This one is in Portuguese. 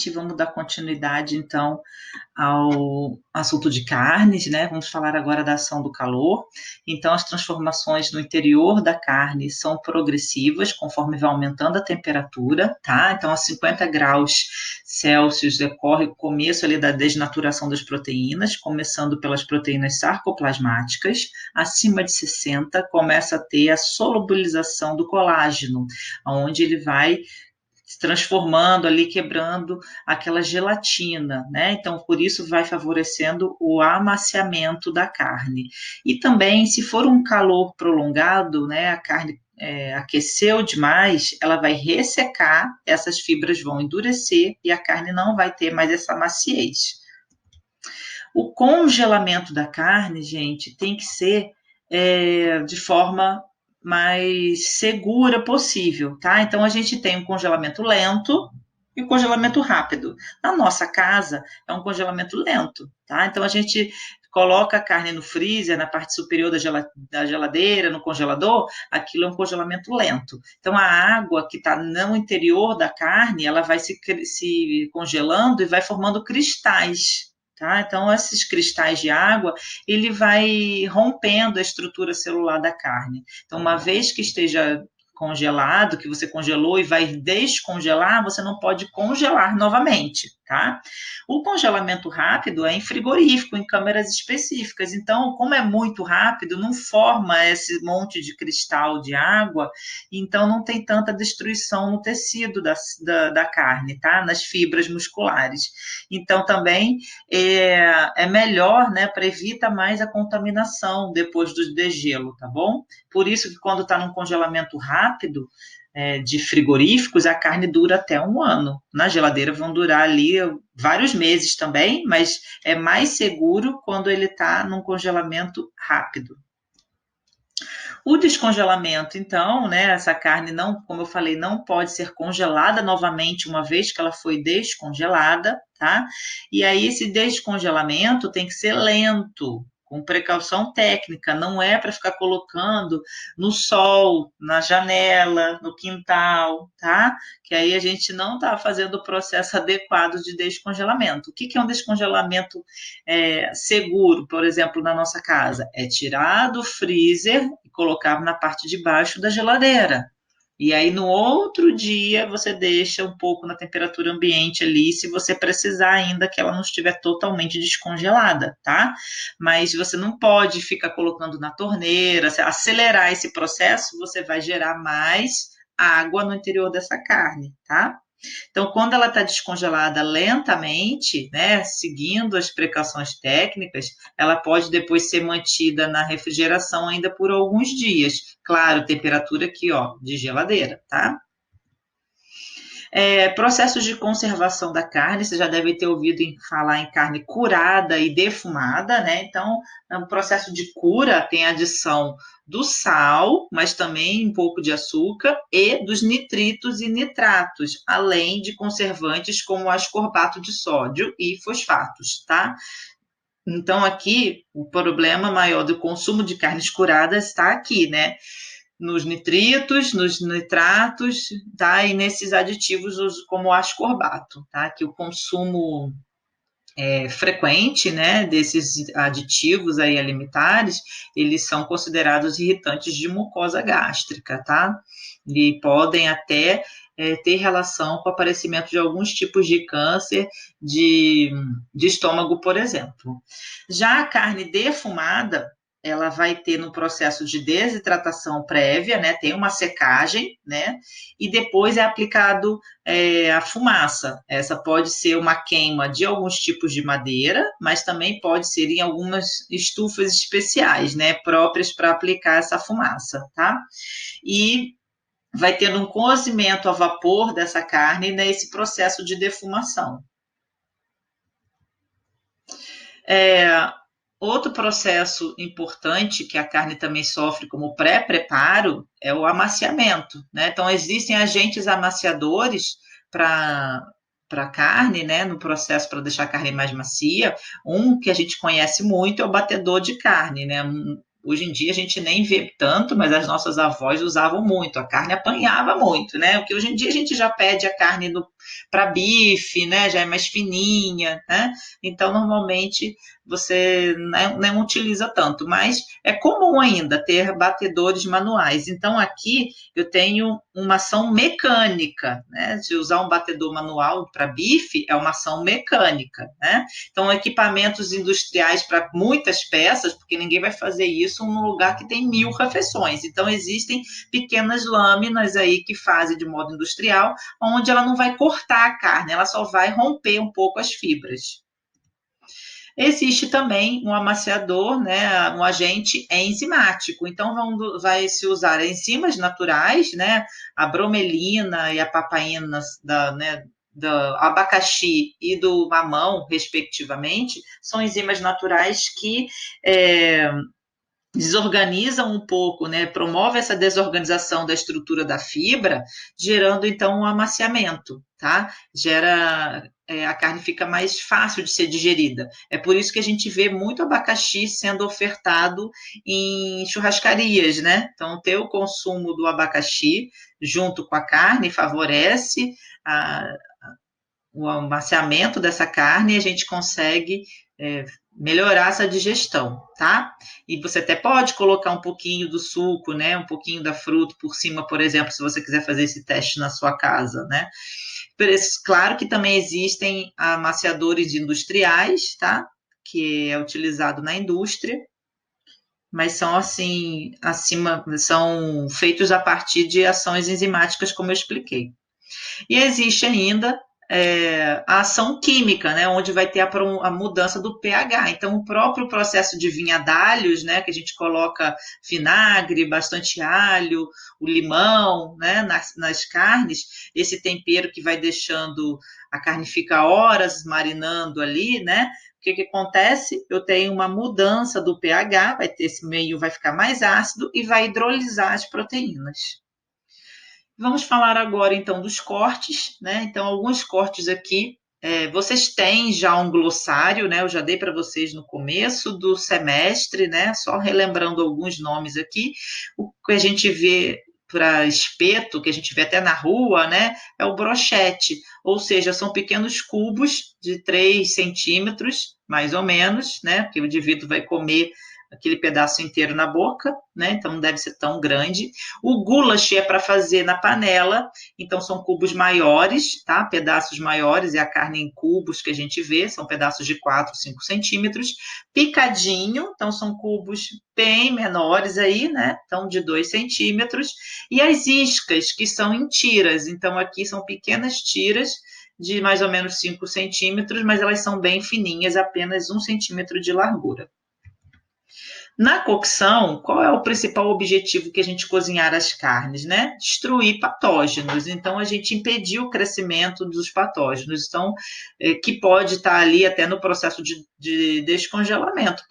Vamos dar continuidade, então, ao assunto de carnes, né? Vamos falar agora da ação do calor. Então, as transformações no interior da carne são progressivas, conforme vai aumentando a temperatura, tá? Então, a 50 graus Celsius decorre o começo ali da desnaturação das proteínas, começando pelas proteínas sarcoplasmáticas. Acima de 60, começa a ter a solubilização do colágeno, onde ele vai se transformando ali, quebrando aquela gelatina, né? Então, por isso vai favorecendo o amaciamento da carne. E também, se for um calor prolongado, né, a carne aqueceu demais, ela vai ressecar, essas fibras vão endurecer e a carne não vai ter mais essa maciez. O congelamento da carne, gente, tem que ser de forma mais segura possível, tá? Então a gente tem um congelamento lento e o congelamento rápido. Na nossa casa é um congelamento lento, tá? Então a gente coloca a carne no freezer, na parte superior da geladeira, no congelador, aquilo é um congelamento lento. Então a água que está no interior da carne, ela vai se congelando e vai formando cristais. Tá? Então, esses cristais de água, ele vai rompendo a estrutura celular da carne. Então, uma vez que esteja congelado, que você congelou e vai descongelar, você não pode congelar novamente, tá? O congelamento rápido é em frigorífico, em câmeras específicas. Então, como é muito rápido, não forma esse monte de cristal de água, então não tem tanta destruição no tecido da carne, tá? Nas fibras musculares. Então, também é melhor, né, para evitar mais a contaminação depois do degelo, tá bom? Por isso que quando está num congelamento rápido, de frigoríficos, a carne dura até 1 ano. Na geladeira vão durar ali vários meses também, mas é mais seguro quando ele está num congelamento rápido. O descongelamento, então, né, essa carne não, como eu falei, não pode ser congelada novamente uma vez que ela foi descongelada, tá? E aí esse descongelamento tem que ser lento, com precaução técnica, não é para ficar colocando no sol, na janela, no quintal, tá? Que aí a gente não está fazendo o processo adequado de descongelamento. O que é um descongelamento seguro, por exemplo, na nossa casa? É tirar do freezer e colocar na parte de baixo da geladeira. E aí, no outro dia, você deixa um pouco na temperatura ambiente ali, se você precisar ainda que ela não estiver totalmente descongelada, tá? Mas você não pode ficar colocando na torneira, acelerar esse processo, você vai gerar mais água no interior dessa carne, tá? Então, quando ela está descongelada lentamente, né, seguindo as precauções técnicas, ela pode depois ser mantida na refrigeração ainda por alguns dias. Claro, temperatura aqui, ó, de geladeira, tá? Processos de conservação da carne, você já deve ter ouvido falar em carne curada e defumada, né? Então, no processo de cura tem a adição do sal, mas também um pouco de açúcar e dos nitritos e nitratos, além de conservantes como o ascorbato de sódio e fosfatos, tá? Então, aqui, o problema maior do consumo de carnes curadas está aqui, né? Nos nitritos, nos nitratos, tá? E nesses aditivos como o ascorbato, tá? Que o consumo frequente, né, desses aditivos aí alimentares, eles são considerados irritantes de mucosa gástrica, tá? E podem até ter relação com o aparecimento de alguns tipos de câncer de estômago, por exemplo. Já a carne defumada, ela vai ter no processo de desidratação prévia, né? Tem uma secagem, né? E depois é aplicado a fumaça. Essa pode ser uma queima de alguns tipos de madeira, mas também pode ser em algumas estufas especiais, né? Próprias para aplicar essa fumaça, tá? E vai tendo um cozimento a vapor dessa carne nesse processo de defumação. Outro processo importante que a carne também sofre como pré-preparo é o amaciamento, né? Então, existem agentes amaciadores para a carne, né? No processo para deixar a carne mais macia. Um que a gente conhece muito é o batedor de carne, né? Hoje em dia a gente nem vê tanto, mas as nossas avós usavam muito, a carne apanhava muito, né? Porque hoje em dia a gente já pede a carne para bife, né? Já é mais fininha, né? Então normalmente você não utiliza tanto, mas é comum ainda ter batedores manuais. Então aqui eu tenho uma ação mecânica, né? Se usar um batedor manual para bife, é uma ação mecânica, né? Então, equipamentos industriais para muitas peças, porque ninguém vai fazer isso num lugar que tem 1000 refeições. Então, existem pequenas lâminas aí que fazem de modo industrial, onde ela não vai cortar a carne, ela só vai romper um pouco as fibras. Existe também um amaciador, né, um agente enzimático. Então, vai se usar enzimas naturais, né, a bromelina e a papaina né, do abacaxi e do mamão, respectivamente, são enzimas naturais que desorganizam um pouco, né, promove essa desorganização da estrutura da fibra, gerando então um amaciamento, tá? A carne fica mais fácil de ser digerida. É por isso que a gente vê muito abacaxi sendo ofertado em churrascarias, né? Então, ter o consumo do abacaxi junto com a carne favorece o amaciamento dessa carne e a gente consegue melhorar essa digestão, tá? E você até pode colocar um pouquinho do suco, né? Um pouquinho da fruta por cima, por exemplo, se você quiser fazer esse teste na sua casa, né? Claro que também existem amaciadores industriais, tá? Que é utilizado na indústria, mas são assim, são feitos a partir de ações enzimáticas, como eu expliquei. E existe ainda a ação química, né, onde vai ter a mudança do pH. Então, o próprio processo de vinhadalhos, né, que a gente coloca vinagre, bastante alho, o limão, né, nas carnes, esse tempero que vai deixando a carne ficar horas marinando ali, né? O que acontece? Eu tenho uma mudança do pH, esse meio vai ficar mais ácido e vai hidrolisar as proteínas. Vamos falar agora, então, dos cortes, né? Então, alguns cortes aqui. Vocês têm já um glossário, né? Eu já dei para vocês no começo do semestre, né? Só relembrando alguns nomes aqui. O que a gente vê para espeto, que a gente vê até na rua, né? É o brochete, ou seja, são pequenos cubos de 3 centímetros, mais ou menos, né? Porque o indivíduo vai comer aquele pedaço inteiro na boca, né? Então não deve ser tão grande. O goulash é para fazer na panela, então são cubos maiores, tá? Pedaços maiores, é a carne em cubos que a gente vê, são pedaços de 4, 5 centímetros. Picadinho, então são cubos bem menores aí, né? Então de 2 centímetros. E as iscas, que são em tiras, então aqui são pequenas tiras de mais ou menos 5 centímetros, mas elas são bem fininhas, apenas 1 centímetro de largura. Na cocção, qual é o principal objetivo que a gente cozinhar as carnes, né? Destruir patógenos. Então, a gente impedir o crescimento dos patógenos. Então, que pode estar ali até no processo de descongelamento.